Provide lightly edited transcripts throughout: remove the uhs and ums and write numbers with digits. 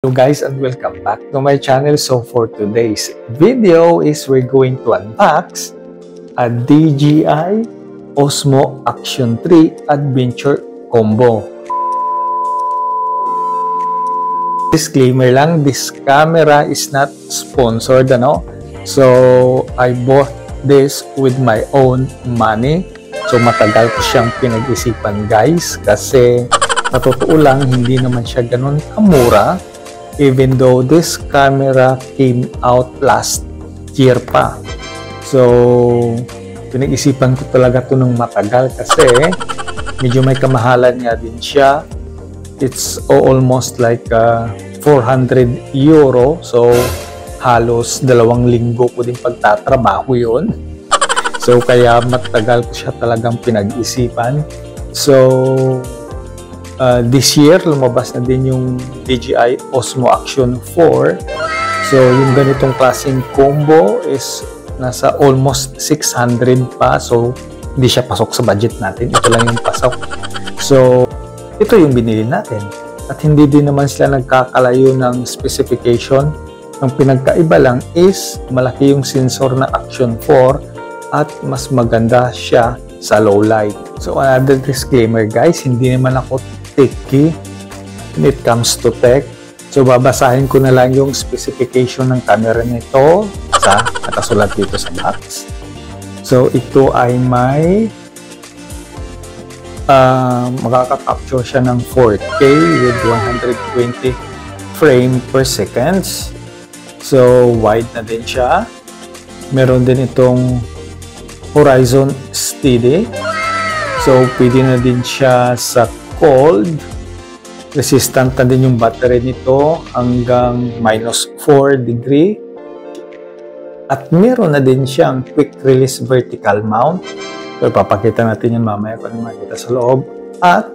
Hello guys and welcome back to my channel. So for today's video is we're going to unbox a DJI Osmo Action 3 Adventure Combo. Disclaimer lang, this camera is not sponsored, So I bought this with my own money. So matagal ko siyang pinag-isipan guys kasi sa totoo lang hindi naman siya ganun kamura. Even though this camera came out last year pa. So, pinag-isipan ko talaga ito ng matagal kasi medyo may kamahalan nga din siya. It's almost like €400. So, halos 2 linggo ko din pagtatrabaho yun. So, kaya matagal ko siya talagang pinag-isipan. So, this year, lumabas na din yung DJI Osmo Action 4. So, yung ganitong klaseng combo is nasa almost 600 pa. So, hindi siya pasok sa budget natin. Ito lang yung pasok. So, ito yung binili natin. At hindi din naman sila nagkakalayo ng specification. Ang pinagkaiba lang is malaki yung sensor na Action 4 at mas maganda siya sa low light. So, another disclaimer guys, hindi naman ako techy when it comes to tech. So, babasahin ko na lang yung specification ng camera nito sa nakasulat dito sa box. So, ito ay may makaka-capture siya ng 4K with 120 frame per seconds. So, wide na din siya. Meron din itong horizon steady. So, pwede na din siya sa cold. Resistant na din yung battery nito hanggang -4 degree. At meron na din siyang quick release vertical mount. So, ipapakita natin yun mamaya kung ano makita sa loob. At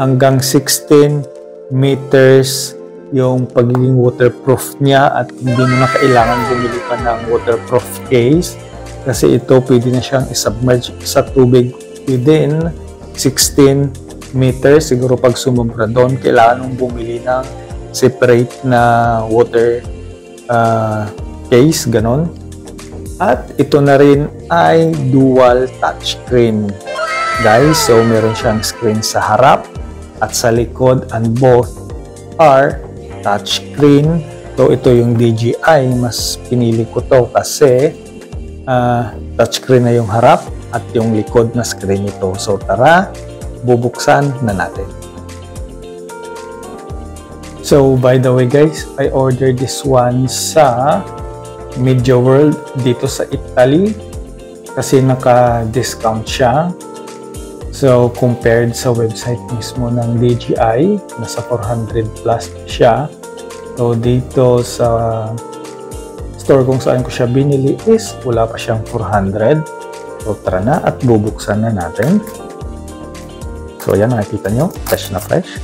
hanggang 16 meters yung pagiging waterproof niya at hindi mo na kailangan bumili pa ng waterproof case kasi ito pwede na siyang isubmerge sa tubig within 16 meters. Siguro pag sumobra doon, kailangan mong bumili ng separate na water case, ganon. At ito na rin ay dual touchscreen guys. So meron siyang screen sa harap at sa likod and both are touchscreen. So ito yung DJI, mas pinili ko to kasi touchscreen na yung harap at yung likod na screen nito. So tara, bubuksan na natin. So, by the way guys, I ordered this one sa Media World dito sa Italy kasi naka-discount siya. So, compared sa website mismo ng DJI, nasa 400 plus siya. So, dito sa store kung saan ko siya binili is wala pa siyang 400. So, tara na at bubuksan na natin. So, ayan, nakikita nyo, fresh na fresh.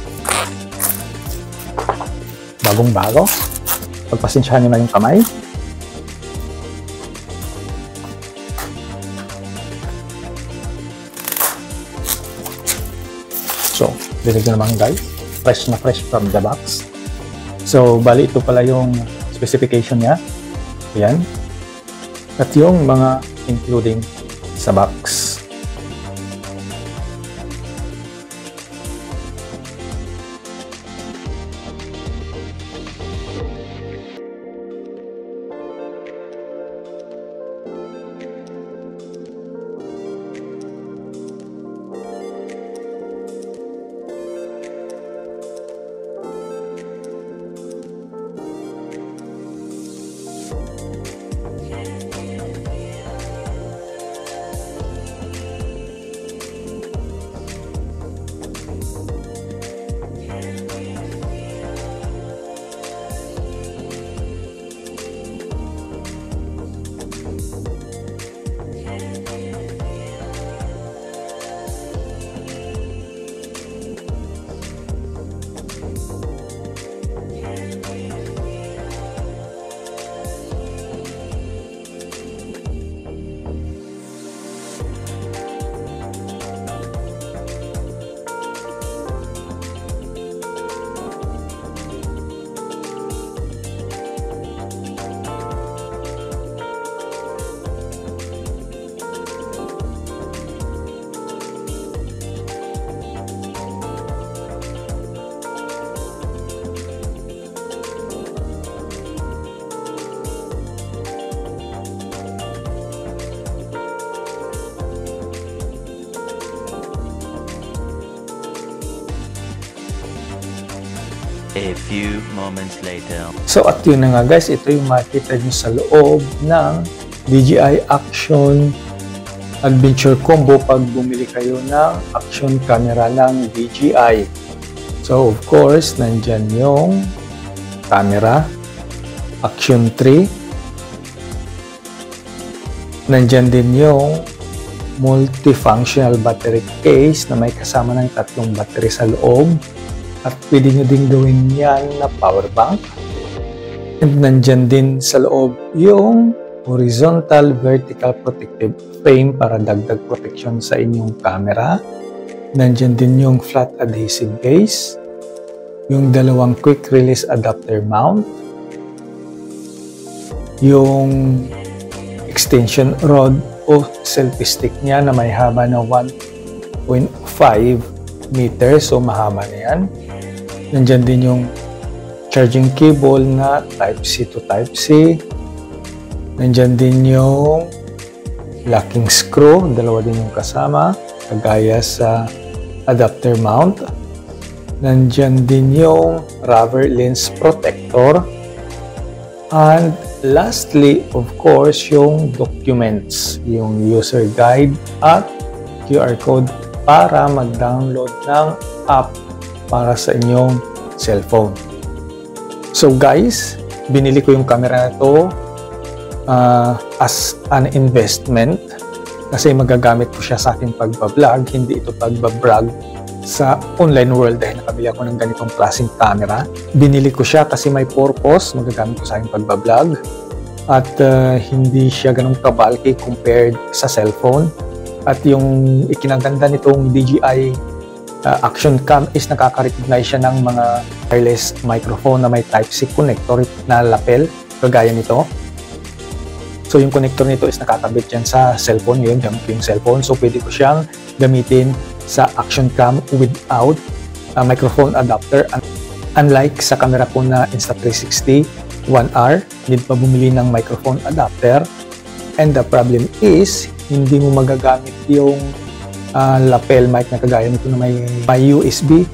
Bagong-bago. Pagpasensyahan nyo na yung kamay. So, dinig na naman guys. Fresh na fresh from the box. So, bali ito pala yung specification niya. Ayan. At yung mga including sa box. A few moments later. So at yun na nga guys, ito yung makikita nyo sa loob ng DJI Action Adventure Combo pag bumili kayo ng action camera ng DJI. So of course, nandyan yung camera, Action 3. Nandyan din yung multifunctional battery case na may kasama ng 3 battery sa loob. At pwede nyo din gawin yan na power bank. And nandyan din sa loob yung horizontal vertical protective frame para dagdag protection sa inyong camera. Nandyan din yung flat adhesive case, yung 2 quick release adapter mount, yung extension rod o selfie stick niya na may haba na 1.5 meters, so mahaba na yan. Nandyan din yung charging cable na Type-C to Type-C. Nandyan din yung locking screw, 2 din yung kasama, kagaya sa adapter mount. Nandyan din yung rubber lens protector. And lastly, of course, yung documents, yung user guide at QR code para mag-download ng app para sa inyong cellphone. So guys, binili ko yung camera na to as an investment kasi magagamit ko siya sa aking pagbablog, hindi ito pagbablog sa online world dahil nakabili ako ng ganitong klaseng camera. Binili ko siya kasi may purpose, magagamit ko sa aking pagbablog at hindi siya ganun kabalki compared sa cellphone. At yung ikinaganda nitong DJI Action Cam is nakaka-recognize siya ng mga wireless microphone na may Type-C connector na lapel, kagaya nito. So yung connector nito is nakakabit dyan sa cellphone. Ngayon, gamit ko yung cellphone. So pwede ko siyang gamitin sa Action Cam without microphone adapter. Unlike sa camera ko na Insta360 1R, need pa bumili ng microphone adapter. And the problem is, hindi mo magagamit yung lapel mic na kagaya nito na may USB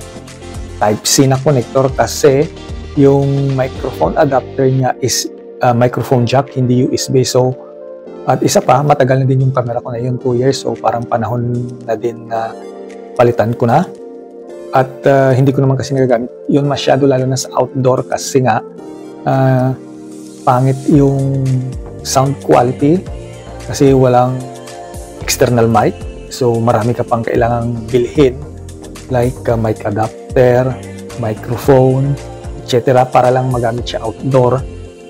Type-C na connector kasi yung microphone adapter niya is microphone jack, hindi USB. So, at isa pa, matagal na din yung camera ko na yun, 2 years. So, parang panahon na din na palitan ko na. At hindi ko naman kasi nagagamit yun masyado, lalo na sa outdoor kasi nga pangit yung sound quality kasi walang external mic. So, marami ka pang kailangang bilhin like mic adapter, microphone, etc. para lang magamit siya outdoor.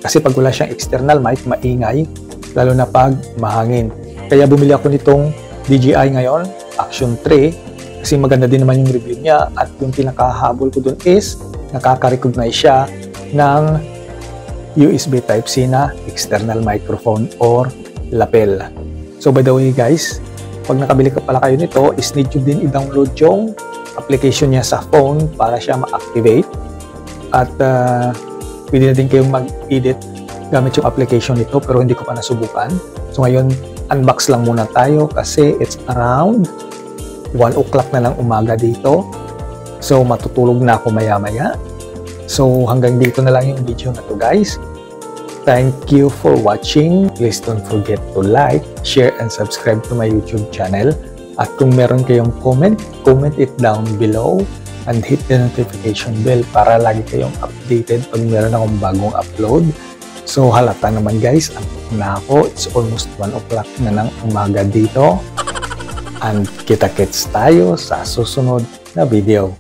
Kasi pag wala siyang external mic, maingay, lalo na pag mahangin. Kaya bumili ako nitong DJI ngayon, Action 3, kasi maganda din naman yung review niya at yung pinakahabol ko dun is nakaka-recognize siya ng USB Type-C na external microphone or lapel. So, by the way guys, pag nakabili ka pala kayo nito, is need nyo din i-download yung application niya sa phone para siya ma-activate. At pwede na din kayong mag-edit gamit yung application nito pero hindi ko pa nasubukan. So ngayon, unbox lang muna tayo kasi it's around 1 o'clock na lang umaga dito. So matutulog na ako maya-maya. So hanggang dito na lang yung video na to guys. Thank you for watching. Please don't forget to like, share, and subscribe to my YouTube channel. At kung meron kayong comment it down below and hit the notification bell para lagi kayong updated pag meron akong bagong upload. So halata naman guys, antok na ako. It's almost 1 o'clock na ng umaga dito. And kita-kits tayo sa susunod na video.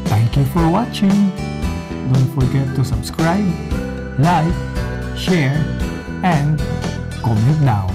Thank you for watching. Don't forget to subscribe, like, share, and comment down.